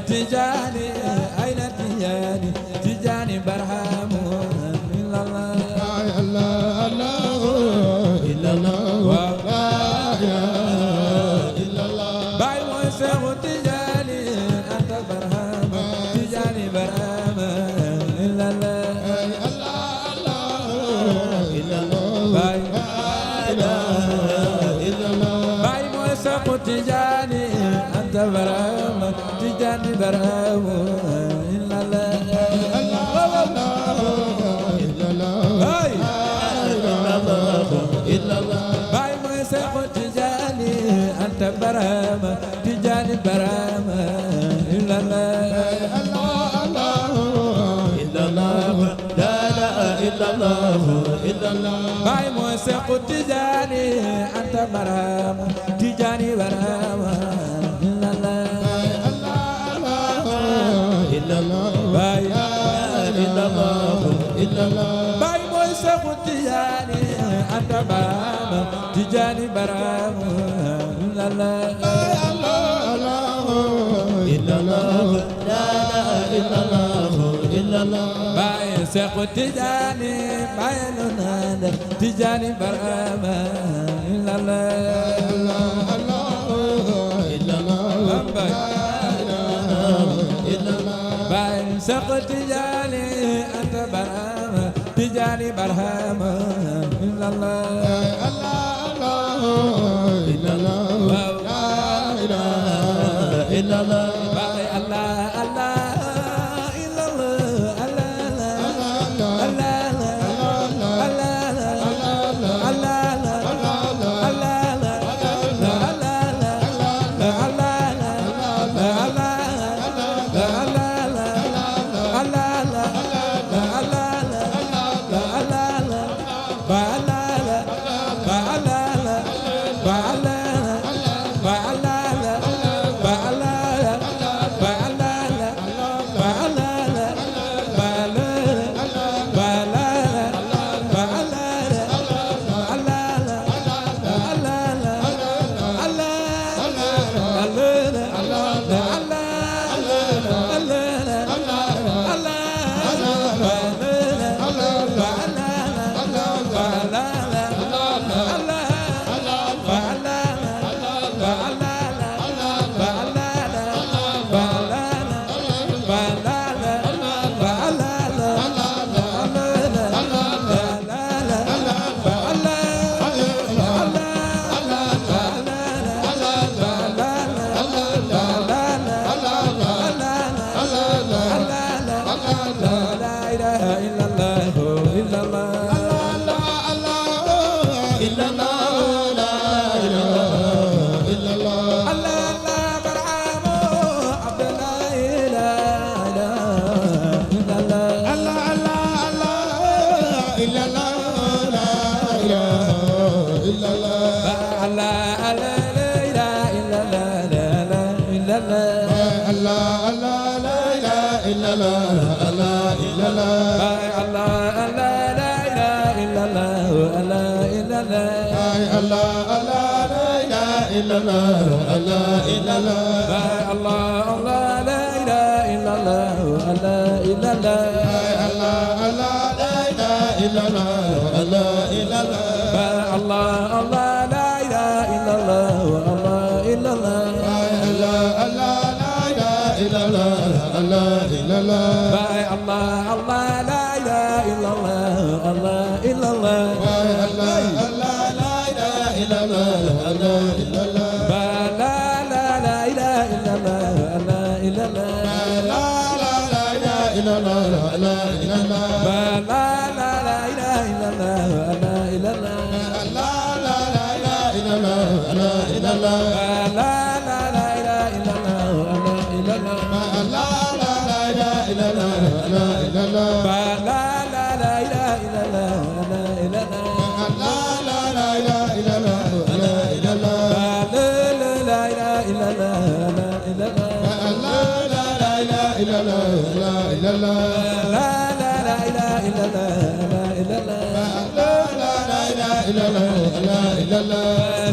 تجاني أين تجاني تجاني برهام إلا الله الله الله Tijaani anta barama Tijaani barama illa la Baay mooy Seexu Tijaani anta barama Tijaani barama illa la Baay mooy Seexu Tijaani anta barama Tijaani barama illa la Baay Baay mooy Seexu Tijaani anta barama Tijaani barama illa la Baay Seexu Tijaani baay lu naan Tijaani barama illa la Baay Seexu Tijaani anta barama Tijaani barama illa la Baay Allah Allah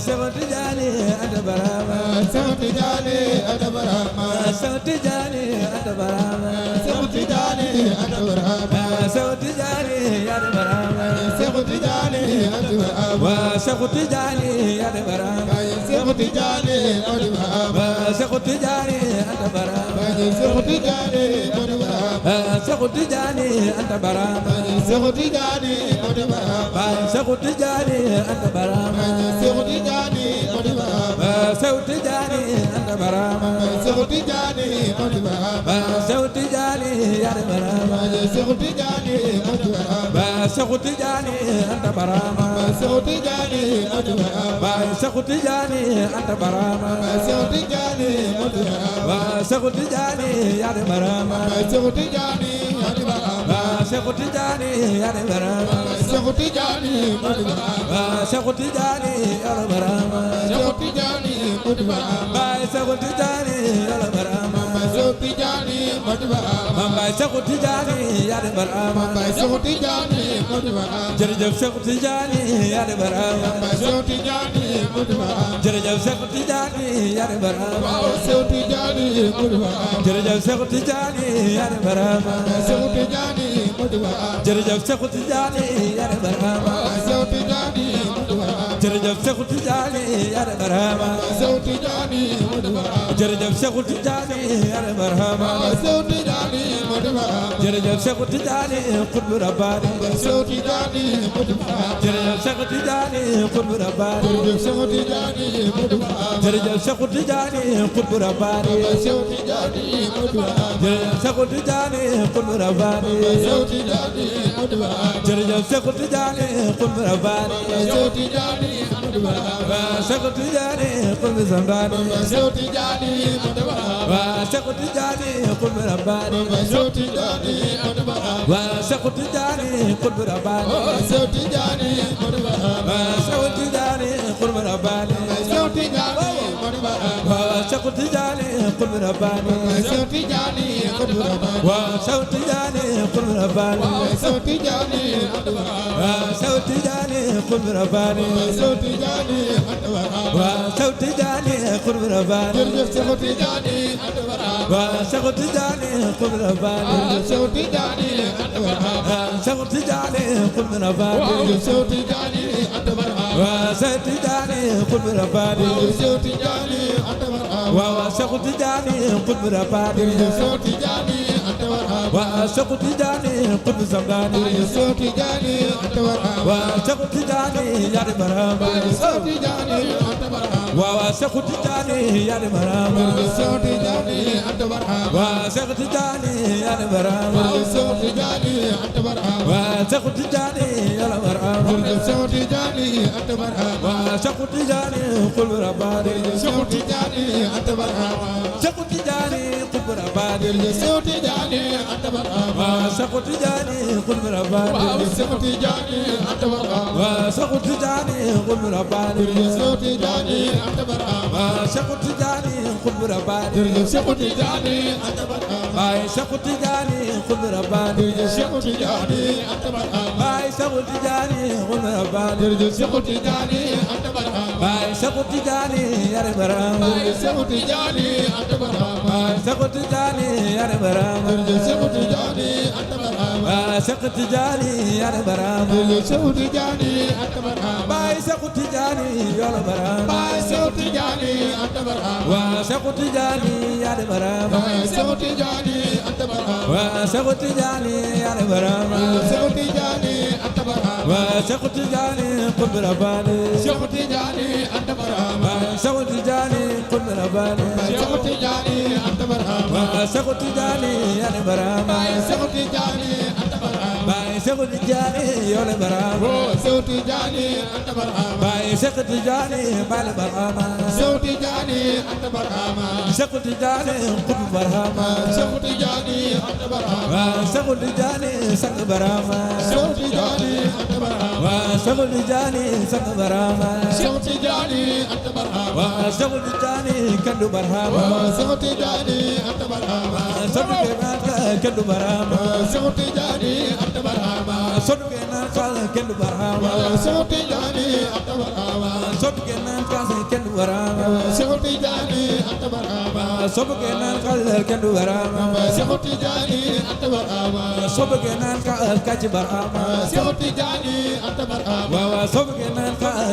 Seexu Tijaani anta barama Seexu Tijaani anta barama Seexu Tijaani anta barama Seexu Tijaani anta barama Seexu Tijaani anta barama Seexu Tijaani anta barama Seexu Tijaani anta barama Seexu Tijaani anta barama Seexu Tijaani anta barama Seexu Tijaani anta barama Seexu Tijaani anta barama Seexu Tijaani anta barama Seexu Tijaani anta barama Seexu Tijaani anta barama Seexu Tijaani de barama Seexu Tijaani Ahmadu Barama Seexu Tijaani anta barama Seexu Tijaani Ahmadu Barama Seexu Tijaani anta barama Seexu Tijaani Ahmadu Barama Seexu Tijaani ya de barama Seexu Tijaani ya de barama Seexu Tijaani ya de barama Seexu Tijaani Ahmadu Barama Seexu Tijaani ya de barama Seexu Tijaani Ahmadu Barama Seexu Tijaani ya de barama Seexu Tijaani Ahmadu Barama Seexu Tijaani ya de barama Seexu Tijaani Ahmadu Barama jërëjëf Seexu Tijaani ya de barama Seexu Tijaani Ahmadu Barama jërëjëf Seexu Tijaani ya de barama Seexu Tijaani Ahmadu Barama jërëjëf Seexu Tijaani ya de barama Seexu Tijaani Ahmadu Barama jërëjëf Seexu Tijaani ya de barama Seexu Tijaani Ahmadu Barama jërëjëf Seexu Tijaani ya de barama Seexu Tijaani Ahmadu Barama jërëjëf Seexu Tijaani ya de barama Seexu Tijaani Ahmadu Barama jërëjëf Seexu Tijaani Qutbu Rabbaani Seexu Tijaani Ahmadu Barama jërëjëf Seexu Tijaani Qutbu Rabbaani jërëjëf Seexu Tijaani Ahmadu Barama jërëjëf Seexu Tijaani Qutbu Rabbaani Seexu Tijaani Ahmadu Barama jërëjëf Seexu Tijaani Qutbu Rabbaani Seexu Tijaani Ahmadu Barama jërëjëf Seexu Tijaani Qutbu Rabbaani Seexu Tijaani Ahmadu Barama Seexu Tijaani Qutbu Zambaani Seexu Tijaani Ahmadu Barama Seexu Tijaani Qutbu Rabbaani Seexu Tijaani Ahmadu Barama Seexu Tijaani Qutbu Rabbaani Seexu Tijaani Ahmadu Barama Seexu Tijaani Qutbu Rabbaani Seexu Tijaani Ahmadu Barama Seexu Tijaani Qutbu Rabbaani Seexu Tijaani Qutbu Rabbaani Seexu Tijaani Qutbu Rabbaani Seexu Tijaani Ahmadu Barama Seexu Tijaani Qutbu Rabbaani Seexu Tijaani Ahmadu Barama Seexu Tijaani Qutbu Rabbaani jërëjëf Seexu Tijaani Ahmadu Barama Seexu Tijaani Qutbu Rabbaani Seexu Tijaani Ahmadu Barama Seexu Tijaani Qutbu Rabbaani Seexu Tijaani Ahmadu Barama Seexu Tijaani Qutbu Rabbaani Seexu Tijaani Ahmadu Barama Seexu Tijaani Qutbu Rabbaani Seexu Tijaani Ahmadu Barama Seexu Tijaani Qutbu Zambaani Seexu Tijaani Ahmadu Barama Seexu Tijaani ya de barama Seexu Tijaani Ahmadu Barama Seexu Tijaani ya de barama Seexu Tijaani Ahmadu Barama Seexu Tijaani ya de barama Seexu Tijaani Ahmadu Barama Seexu Tijaani ya de barama Seexu Tijaani Ahmadu Barama Seexu Tijaani Qutbu Rabbaani Seexu Tijaani Ahmadu Barama Seexu Tijaani Qutbu Rabbaani Seexu Tijaani Ahmadu Barama Seexu Tijaani Qutbu Rabbaani Seexu Tijaani Ahmadu Barama Seexu Tijaani Qutbu Rabbaani Seexu Tijaani Ahmadu Barama Seexu Tijaani Qutbu Rabbaani Seexu Tijaani Ahmadu Barama Seexu Tijaani Qutbu Rabbaani Seexu Tijaani Ahmadu Barama Seexu Tijaani Qutbu Rabbaani Seexu Tijaani Ahmadu Barama Seexu Tijaani ya de barama Seexu Tijaani Ahmadu Barama Seexu Tijaani ya de barama Seexu Tijaani Ahmadu Barama Seexu Tijaani ya de barama Seexu Tijaani Ahmadu Barama Seexu Tijaani ya de barama Seexu Tijaani Ahmadu Barama Seexu Tijaani ya de barama Seexu Tijaani Ahmadu Barama Seexu Tijaani ya de barama Seexu Tijaani Ahmadu Barama Seexu Tijaani Qutbu Rabbaani Seexu Tijaani Ahmadu Barama Seexu Tijaani Qutbu Rabbaani Seexu Tijaani Ahmadu Barama Seexu Tijaani ya de barama Seexu Tijaani Ahmadu Barama Seexu Tijaani ya de barama Seexu Tijaani Ahmadu Barama Seexu Tijaani bal barama Seexu Tijaani Ahmadu Barama Seexu Tijaani Qutbu Barama Seexu Tijaani Ahmadu Barama Seexu Tijaani sang barama Seexu Tijaani Ahmadu Barama Seexu Tijaani sang barama Seexu Tijaani Ahmadu Barama Seexu Tijaani kandu barama Seexu Tijaani Ahmadu Barama Seexu Tijaani kandu barama Seexu Tijaani Ahmadu Barama Seexu Tijaani kandu barama Seexu Tijaani Ahmadu Barama Seexu Tijaani kandu barama Seexu Tijaani Ahmadu Barama Seexu Tijaani kandu barama Seexu Tijaani Ahmadu Barama Seexu Tijaani kandu barama Seexu Tijaani Ahmadu Barama Seexu Tijaani Ahmadu Barama Seexu Tijaani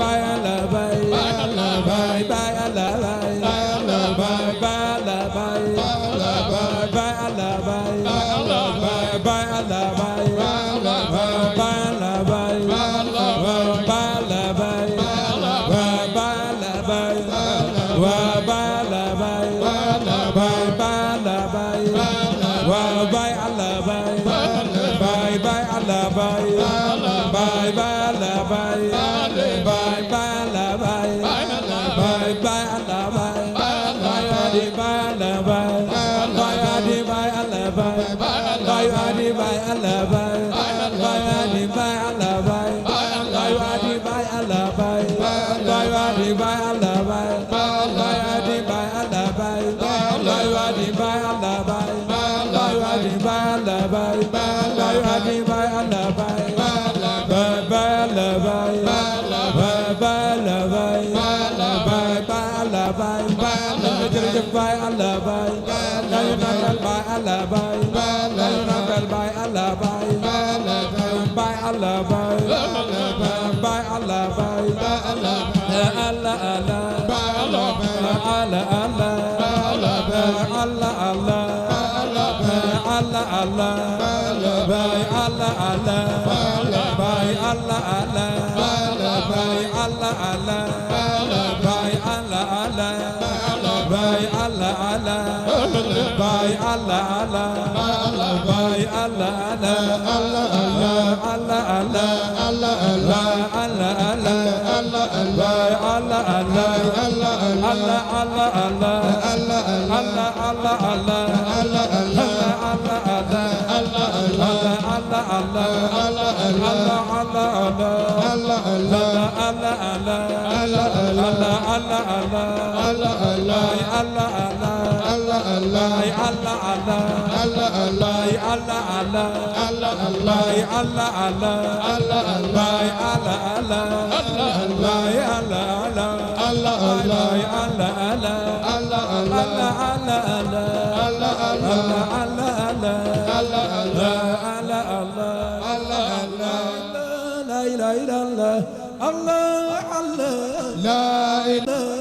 bay Allah bay bay bay Allah bay bay Allah bay bay Allah bay bay Allah bay bay Allah bay Bay Allah bay, la yunakal bay Allah bay, la yunakal bay Allah bay, bay Allah bay, bay Allah bay, Allah Allah, Allah Allah, Allah Allah, Allah Allah, bay Allah Allah, bay Allah Allah, bay Allah Allah, bay Allah Allah. Bay Allah Allah, bay Allah Allah, bay Allah Allah, Allah Allah, Allah Allah, Allah Allah, Allah Allah, bay Allah Allah, Allah Allah, Allah Allah, Allah Allah, Allah Allah, Allah La ilaha